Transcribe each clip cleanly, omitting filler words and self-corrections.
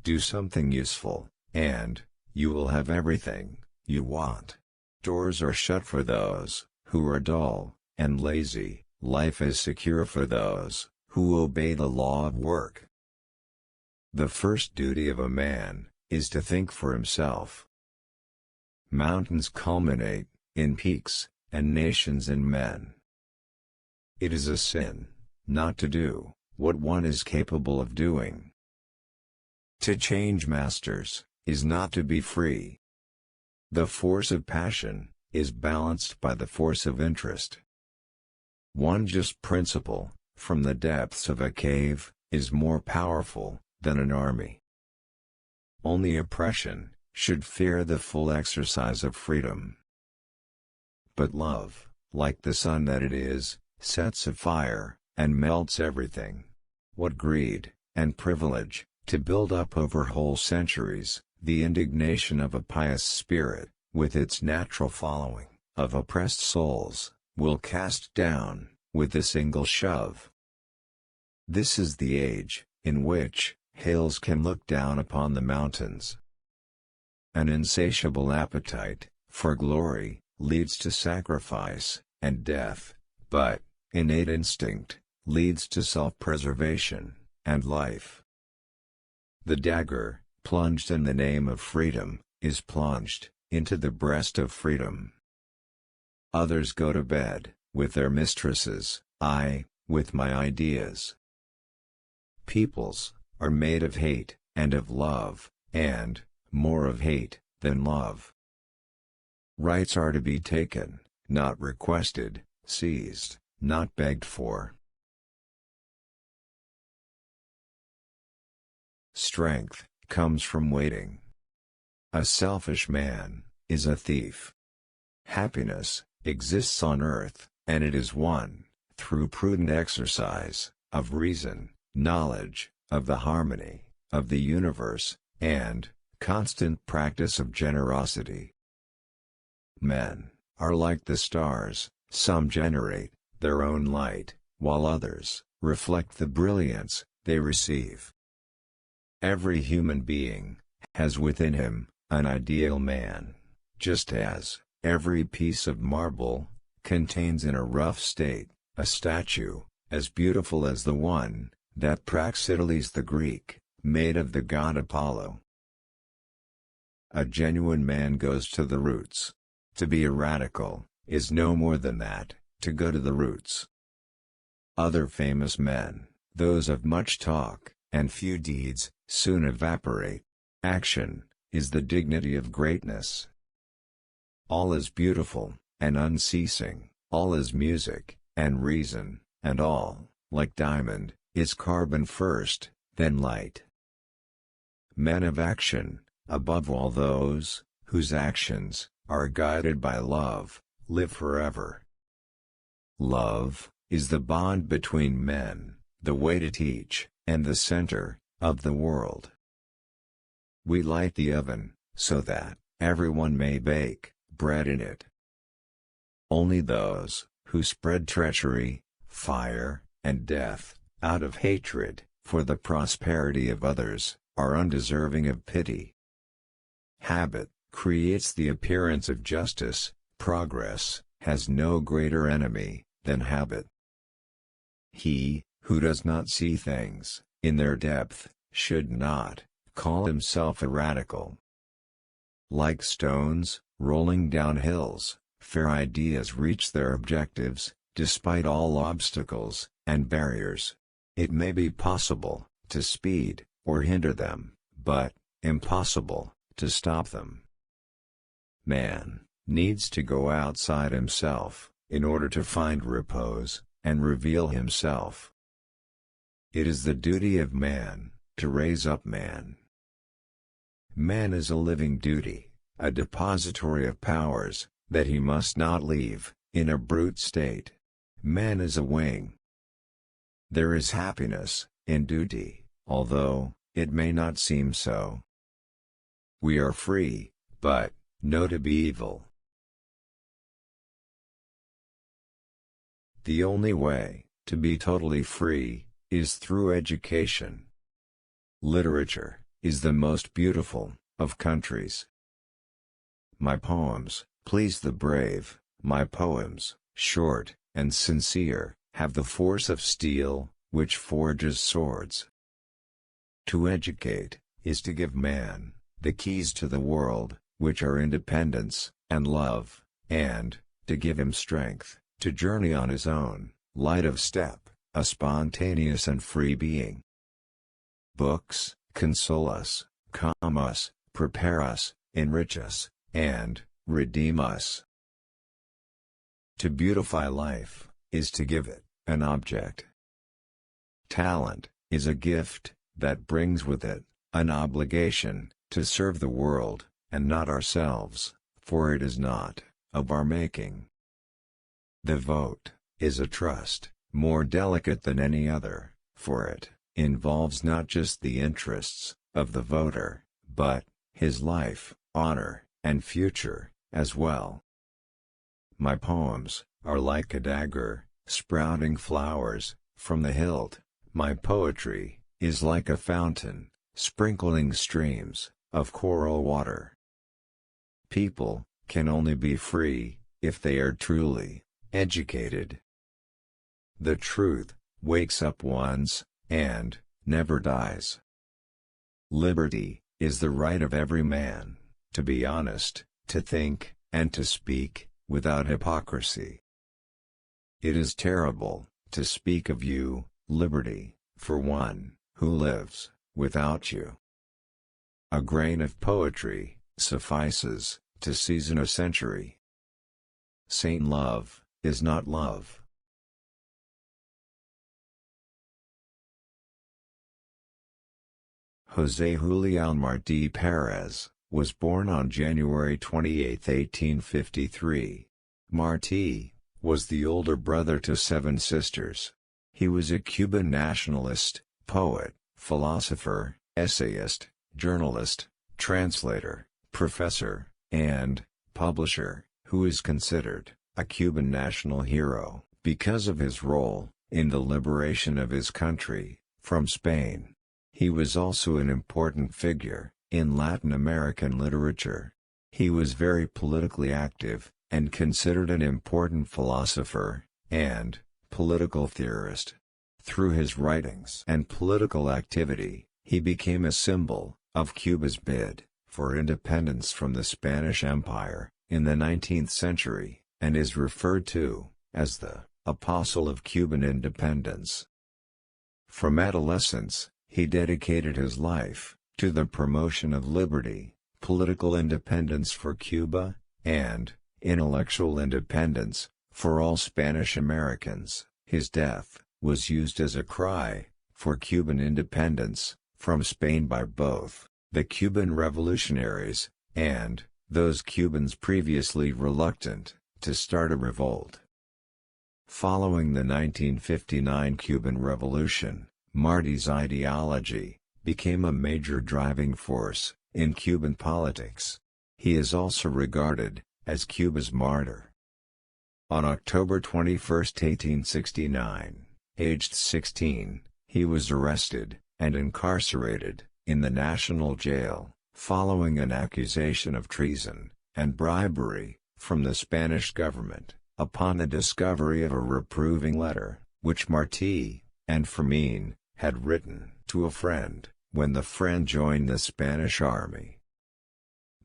Do something useful, and you will have everything you want. Doors are shut for those who are dull and lazy. Life is secure for those who obey the law of work. The first duty of a man is to think for himself. Mountains culminate in peaks, and nations in men. It is a sin not to do what one is capable of doing. To change masters is not to be free. The force of passion is balanced by the force of interest. One just principle, from the depths of a cave, is more powerful than an army. Only oppression should fear the full exercise of freedom. But love, like the sun that it is, sets afire and melts everything. What greed and privilege, to build up over whole centuries the indignation of a pious spirit, with its natural following of oppressed souls, will cast down with a single shove. This is the age in which hills can look down upon the mountains. An insatiable appetite for glory leads to sacrifice and death, but innate instinct leads to self-preservation and life. The dagger, plunged in the name of freedom, is plunged into the breast of freedom. Others go to bed with their mistresses, I with my ideas. Peoples are made of hate and of love, and more of hate than love. Rights are to be taken, not requested, seized, not begged for. Strength comes from waiting. A selfish man is a thief. Happiness exists on earth, and it is won through prudent exercise of reason, knowledge of the harmony of the universe, and constant practice of generosity. Men are like the stars, some generate their own light, while others reflect the brilliance they receive. Every human being has within him an ideal man, just as every piece of marble contains in a rough state a statue as beautiful as the one that Praxiteles the Greek made of the god Apollo. A genuine man goes to the roots. To be a radical is no more than that, to go to the roots. Other famous men, those of much talk and few deeds, soon evaporate. Action is the dignity of greatness. All is beautiful and unceasing, all is music and reason, and all, like diamond, is carbon first, then light. Men of action, above all those whose actions are guided by love, live forever. Love is the bond between men, the way to teach, and the center of the world. We light the oven, so that everyone may bake bread in it. Only those who spread treachery, fire, and death, out of hatred for the prosperity of others, are undeserving of pity. Habit creates the appearance of justice. Progress has no greater enemy than habit. He who does not see things in their depth should not call himself a radical. Like stones rolling down hills, fair ideas reach their objectives, despite all obstacles and barriers. It may be possible to speed or hinder them, but impossible to stop them. Man needs to go outside himself in order to find repose and reveal himself. It is the duty of man to raise up man. Man is a living duty, a depository of powers that he must not leave in a brute state. Man is a wing. There is happiness in duty, although it may not seem so. We are free, but know to be evil. The only way to be totally free is through education. Literature is the most beautiful of countries. My poems please the brave, my poems, short and sincere, have the force of steel, which forges swords. To educate, is to give man the keys to the world, which are independence and love, and to give him strength to journey on his own, light of step, a spontaneous and free being. Books console us, calm us, prepare us, enrich us, and redeem us. To beautify life, is to give it an object. Talent is a gift that brings with it an obligation to serve the world, and not ourselves, for it is not of our making. The vote is a trust, more delicate than any other, for it involves not just the interests of the voter, but his life, honor, and future, as well. My poems are like a dagger, sprouting flowers from the hilt. My poetry is like a fountain, sprinkling streams of coral water. People can only be free if they are truly educated. The truth wakes up once and never dies. Liberty is the right of every man to be honest, to think, and to speak without hypocrisy. It is terrible to speak of you, liberty, for one who lives without you. A grain of poetry suffices to season a century. Sane love is not love. Jose Julián Martí Pérez was born on January 28, 1853. Martí was the older brother to 7 sisters. He was a Cuban nationalist, poet, philosopher, essayist, journalist, translator, professor, and publisher, who is considered a Cuban national hero because of his role in the liberation of his country from Spain. He was also an important figure in Latin American literature. He was very politically active, and considered an important philosopher and political theorist. Through his writings and political activity, he became a symbol of Cuba's bid for independence from the Spanish Empire in the 19th century, and is referred to as the Apostle of Cuban independence. From adolescence, he dedicated his life to the promotion of liberty, political independence for Cuba, and intellectual independence for all Spanish Americans. His death was used as a cry for Cuban independence from Spain by both the Cuban revolutionaries and those Cubans previously reluctant to start a revolt. Following the 1959 Cuban Revolution, Martí's ideology became a major driving force in Cuban politics. He is also regarded as Cuba's martyr. On October 21, 1869, aged 16, he was arrested and incarcerated in the National Jail, following an accusation of treason and bribery from the Spanish government, upon the discovery of a reproving letter, which Martí and Fermín had written to a friend, when the friend joined the Spanish army.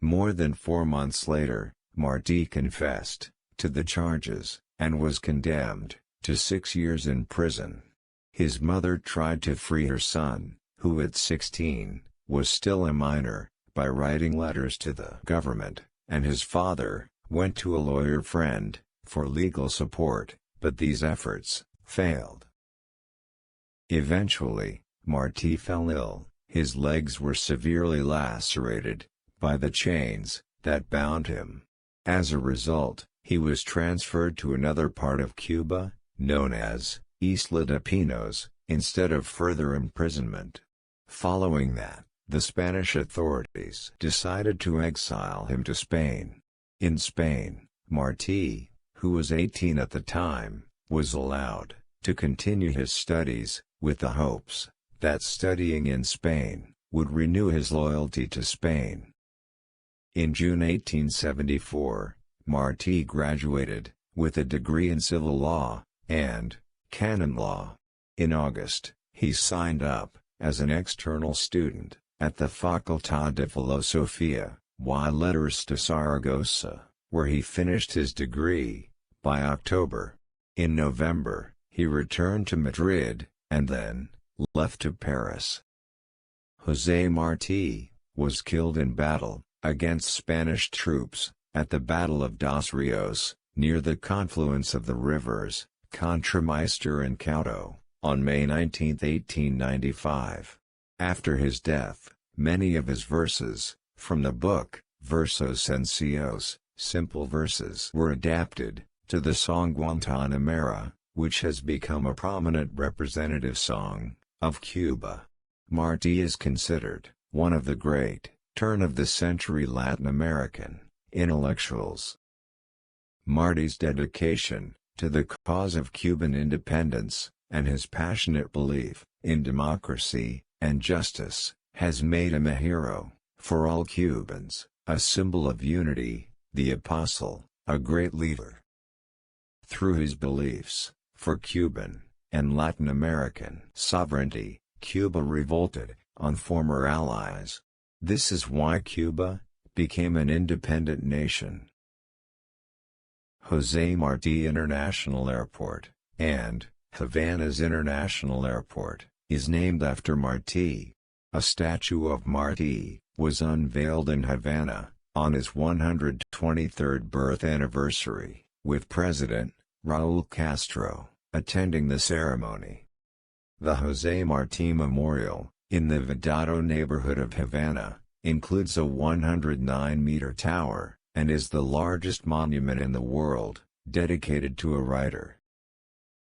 More than 4 months later, Martí confessed to the charges, and was condemned to 6 years in prison. His mother tried to free her son, who at 16, was still a minor, by writing letters to the government, and his father went to a lawyer friend for legal support, but these efforts failed. Eventually, Martí fell ill. His legs were severely lacerated by the chains that bound him. As a result, he was transferred to another part of Cuba, known as Isla de Pinos, instead of further imprisonment. Following that, the Spanish authorities decided to exile him to Spain. In Spain, Martí, who was 18 at the time, was allowed to continue his studies, with the hopes that studying in Spain would renew his loyalty to Spain. In June 1874, Martí graduated, with a degree in civil law and canon law. In August, he signed up as an external student at the Facultad de Filosofía y Letras de Zaragoza, where he finished his degree by October. In November, he returned to Madrid, and then left to Paris. José Martí was killed in battle against Spanish troops at the Battle of Dos Rios, near the confluence of the rivers Contrameister and Cauto, on May 19, 1895. After his death, many of his verses, from the book Versos Sencillos, Simple Verses, were adapted to the song Guantanamera, which has become a prominent representative song of Cuba. Martí is considered one of the great turn-of-the-century Latin American intellectuals. Martí's dedication to the cause of Cuban independence, and his passionate belief in democracy and justice, has made him a hero for all Cubans, a symbol of unity, the apostle, a great leader. Through his beliefs for Cuban and Latin American sovereignty, Cuba revolted on former allies. This is why Cuba became an independent nation. Jose Marti International Airport, and Havana's International Airport, is named after Martí. A statue of Martí was unveiled in Havana on his 123rd birth anniversary, with President Raúl Castro attending the ceremony. The Jose Martí Memorial, in the Vedado neighborhood of Havana, includes a 109-meter tower, and is the largest monument in the world dedicated to a writer.